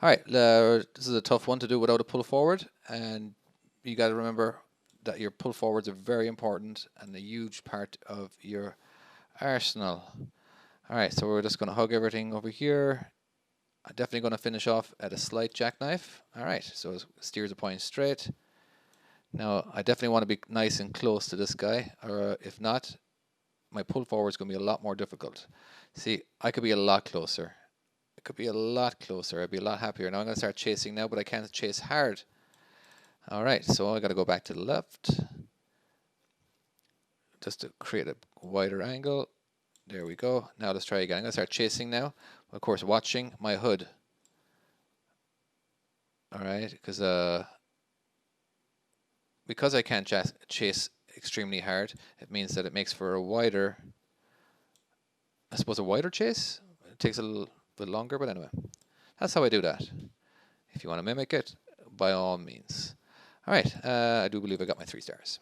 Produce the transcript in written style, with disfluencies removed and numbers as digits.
All right, this is a tough one to do without a pull forward, and you got to remember that your pull forwards are very important and a huge part of your arsenal. All right, so we're just going to hug everything over here. I'm definitely going to finish off at a slight jackknife. All right, so it steers the point straight. Now, I definitely want to be nice and close to this guy, or if not, my pull forward is going to be a lot more difficult. See, I could be a lot closer. It could be a lot closer. I'd be a lot happier. Now I'm going to start chasing now, but I can't chase hard. All right, so I got to go back to the left just to create a wider angle. There we go. Now let's try again. I'm going to start chasing now. Of course, watching my hood. All right, because I can't chase extremely hard, it means that it makes for a wider, I suppose a wider chase. It takes a little bit longer, but anyway, that's how I do that. If you want to mimic it, by all means. All right, I do believe I got my 3 stars.